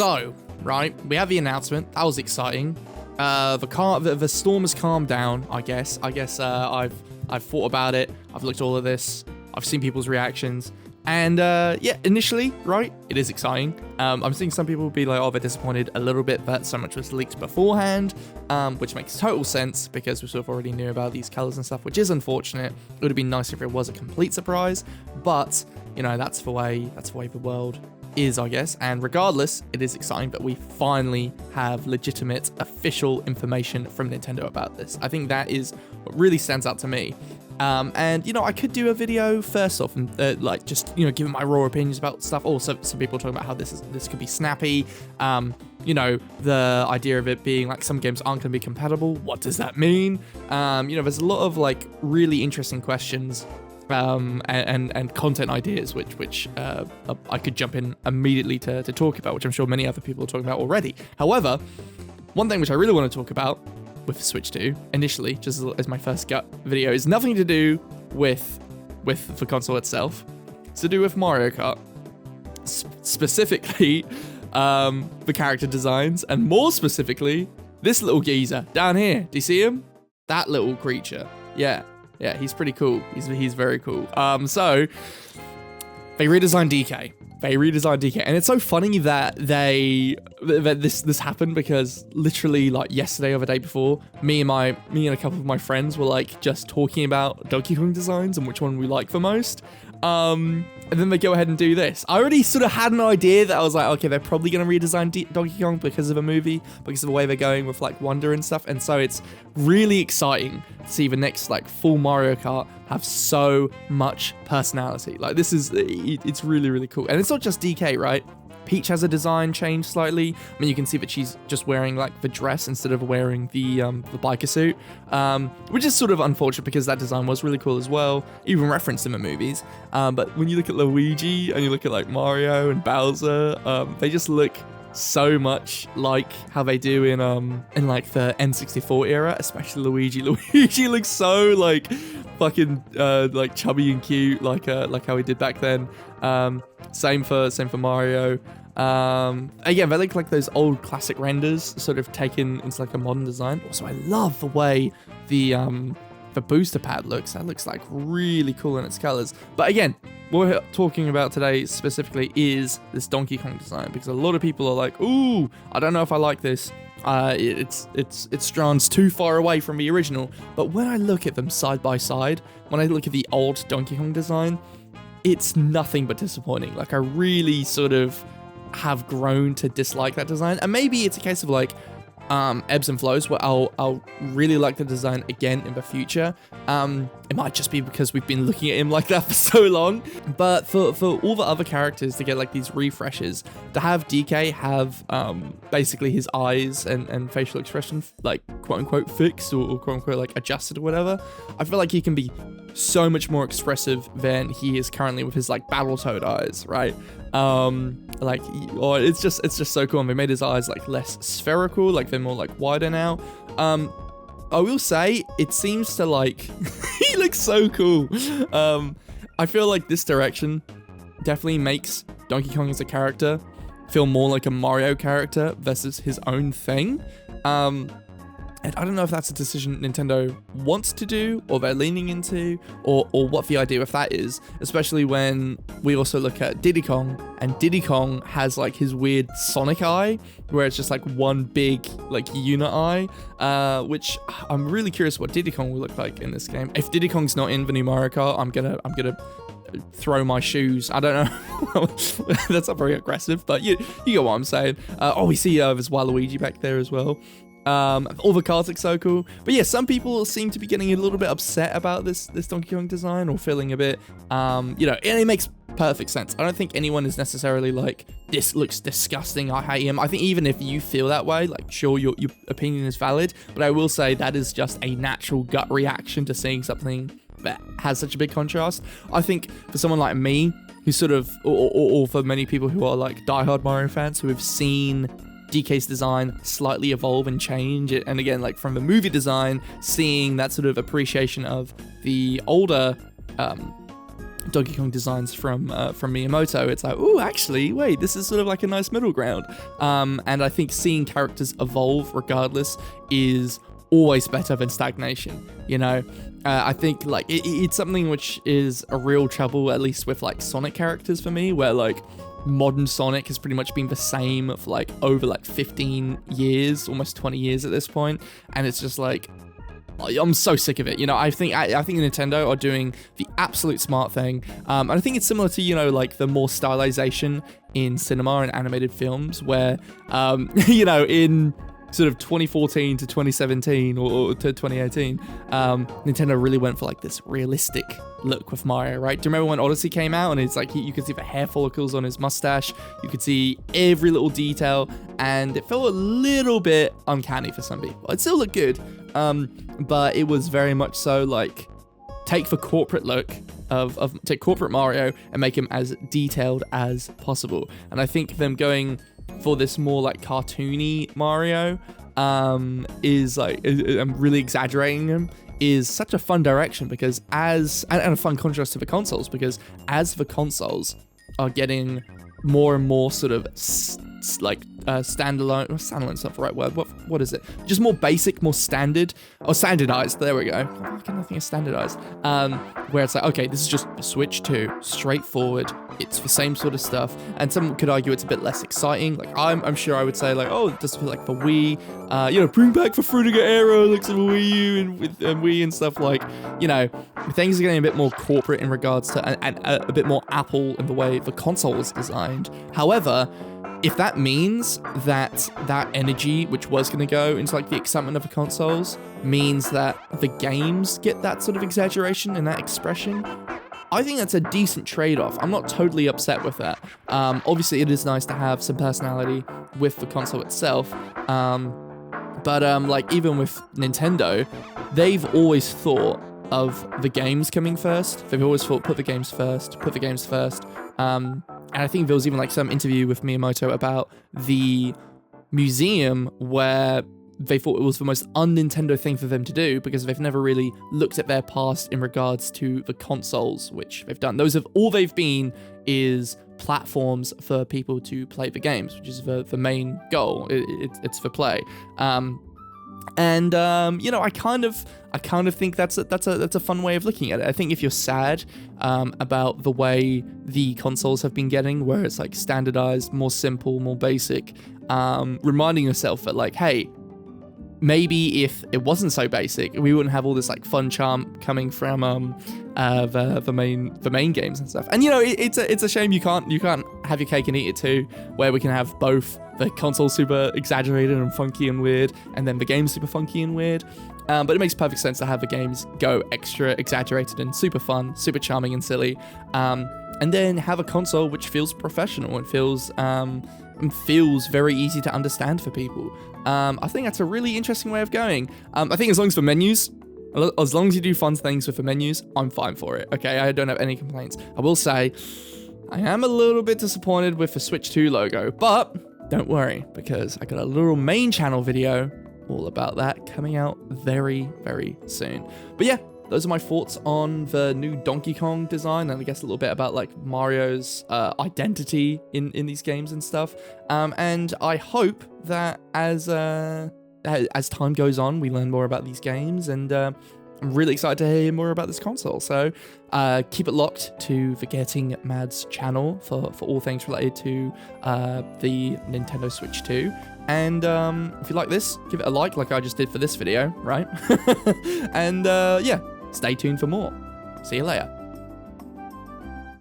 So, right, we have the announcement. That was exciting. The storm has calmed down, I guess. I've thought about it. I've looked at all of this. I've seen people's reactions. And yeah, initially, right, it is exciting. I'm seeing some people be like, oh, they're disappointed a little bit that so much was leaked beforehand, which makes total sense because we sort of already knew about these colors and stuff, which is unfortunate. It would have been nice if it was a complete surprise, but you know, that's the way the world is, I guess. And regardless, it is exciting that we finally have legitimate official information from Nintendo about this. I think that is what really stands out to me. And you know, I could do a video first off and like just, you know, giving my raw opinions about stuff. Also, some people are talking about how this could be snappy. You know, the idea of it being like some games aren't going to be compatible. What does that mean? You know, there's a lot of like really interesting questions and content ideas which I could jump in immediately to talk about, which I'm sure many other people are talking about already. However, one thing which I really want to talk about with Switch 2 initially, just as my first gut video, is nothing to do with the console itself. It's to do with Mario Kart, specifically the character designs, and more specifically this little geezer down here. Do you see him? That little creature. Yeah, he's pretty cool. He's very cool. So they redesigned DK. And it's so funny that this happened because literally like yesterday or the day before, me and a couple of my friends were like just talking about Donkey Kong designs and which one we like the most. And then they go ahead and do this. I already sort of had an idea that I was like, okay, they're probably going to redesign Donkey Kong because of a movie, because of the way they're going with like Wonder and stuff. And so it's really exciting to see the next like full Mario Kart have so much personality. Like it's really, really cool. And it's not just DK, right? Peach has a design change slightly. I mean, you can see that she's just wearing like the dress instead of wearing the biker suit, which is sort of unfortunate because that design was really cool as well, even referenced in the movies. But when you look at Luigi and you look at like Mario and Bowser, they just look so much like how they do in like the N64 era, especially Luigi. Luigi looks so like fucking like chubby and cute, like how he did back then. Same for Mario. Again, they look like those old classic renders, sort of taken into like a modern design. Also, I love the way the booster pad looks. That looks like really cool in its colors. But again, what we're talking about today specifically is this Donkey Kong design, because a lot of people are like, ooh, I don't know if I like this. It strands too far away from the original. But when I look at them side by side, when I look at the old Donkey Kong design, it's nothing but disappointing. Like, I really sort of have grown to dislike that design. And maybe it's a case of like ebbs and flows where I'll really like the design again in the future. It might just be because we've been looking at him like that for so long. But for all the other characters to get like these refreshes, to have DK have basically his eyes and facial expression like quote unquote fixed or quote unquote like adjusted or whatever, I feel like he can be so much more expressive than he is currently with his like Battletoad eyes, right? It's just so cool. And they made his eyes like less spherical, like they're more like wider now. I will say it seems to like he looks so cool. I feel like this direction definitely makes Donkey Kong as a character feel more like a Mario character versus his own thing. And I don't know if that's a decision Nintendo wants to do, or they're leaning into, or what the idea with that is, especially when we also look at Diddy Kong, and Diddy Kong has like his weird Sonic eye, where it's just like one big like unit eye, which I'm really curious what Diddy Kong will look like in this game. If Diddy Kong's not in the new Mario Kart, I'm gonna throw my shoes. I don't know. That's not very aggressive, but you get what I'm saying. We see there's Waluigi back there as well. All the cards look so cool. But yeah, some people seem to be getting a little bit upset about this Donkey Kong design, or feeling a bit, and it makes perfect sense. I don't think anyone is necessarily like, this looks disgusting, I hate him. I think even if you feel that way, like, sure, your opinion is valid, but I will say that is just a natural gut reaction to seeing something that has such a big contrast. I think for someone like me, who sort of, or for many people who are like diehard Mario fans, who have seen DK's design slightly evolve and change it, and again, like from the movie design, seeing that sort of appreciation of the older Donkey Kong designs from Miyamoto, it's like, oh, actually, wait, this is sort of like a nice middle ground. And I think seeing characters evolve regardless is always better than stagnation, you know? I think like it's something which is a real trouble, at least with like Sonic characters for me, where like modern Sonic has pretty much been the same for like over like 15 years, almost 20 years at this point, and it's just like, I'm so sick of it. You know, I think Nintendo are doing the absolute smart thing. And I think it's similar to, you know, like the more stylization in cinema and animated films where, you know, in sort of 2014 to 2017 or to 2018, Nintendo really went for like this realistic look with Mario, right? Do you remember when Odyssey came out and it's like you could see the hair follicles on his mustache, you could see every little detail, and it felt a little bit uncanny for some people. It still looked good, but it was very much so like take the corporate look take corporate Mario and make him as detailed as possible. And I think them going for this more like cartoony Mario is like, I'm really exaggerating him, is such a fun direction, because and a fun contrast to the consoles, because as the consoles are getting more and more sort of standalone's not the right word, what is it, just more basic, more standard, or standardized, there we go, I think it's standardized, where it's like, okay, this is just a Switch 2, straightforward, it's the same sort of stuff, and some could argue it's a bit less exciting. Like I'm sure I would say like, oh, it does feel like for Wii, you know, bring back the Fruitiger era, like some Wii U and Wii and stuff, like, you know, things are getting a bit more corporate in regards to and a bit more Apple in the way the console is designed. However, if that means that energy, which was going to go into like the excitement of the consoles, means that the games get that sort of exaggeration and that expression, I think that's a decent trade-off. I'm not totally upset with that. Obviously, it is nice to have some personality with the console itself. But like even with Nintendo, they've always thought of the games coming first. They've always thought, put the games first. And I think there was even like some interview with Miyamoto about the museum where they thought it was the most un-Nintendo thing for them to do, because they've never really looked at their past in regards to the consoles, which they've done. All they've been is platforms for people to play the games, which is the main goal. It's for play. You know, I kind of think that's a fun way of looking at it. I think if you're sad about the way the consoles have been getting, where it's like standardized, more simple, more basic, reminding yourself that like, hey, maybe if it wasn't so basic, we wouldn't have all this like fun charm coming from the main games and stuff. And you know, it's a shame you can't have your cake and eat it too, where we can have both the console super exaggerated and funky and weird, and then the games super funky and weird. But it makes perfect sense to have the games go extra exaggerated and super fun, super charming and silly, and then have a console which feels professional and feels very easy to understand for people. I think that's a really interesting way of going. I think as long as you do fun things with the menus, I'm fine for it. Okay, I don't have any complaints. I will say, I am a little bit disappointed with the Switch 2 logo, but don't worry, because I got a little main channel video all about that coming out very, very soon. But yeah, those are my thoughts on the new Donkey Kong design, and I guess a little bit about like Mario's identity in these games and stuff. And I hope that as time goes on, we learn more about these games, and I'm really excited to hear more about this console. So keep it locked to the GetMadz channel for all things related to the Nintendo Switch 2. And if you like this, give it a like I just did for this video, right? And yeah, stay tuned for more. See you later.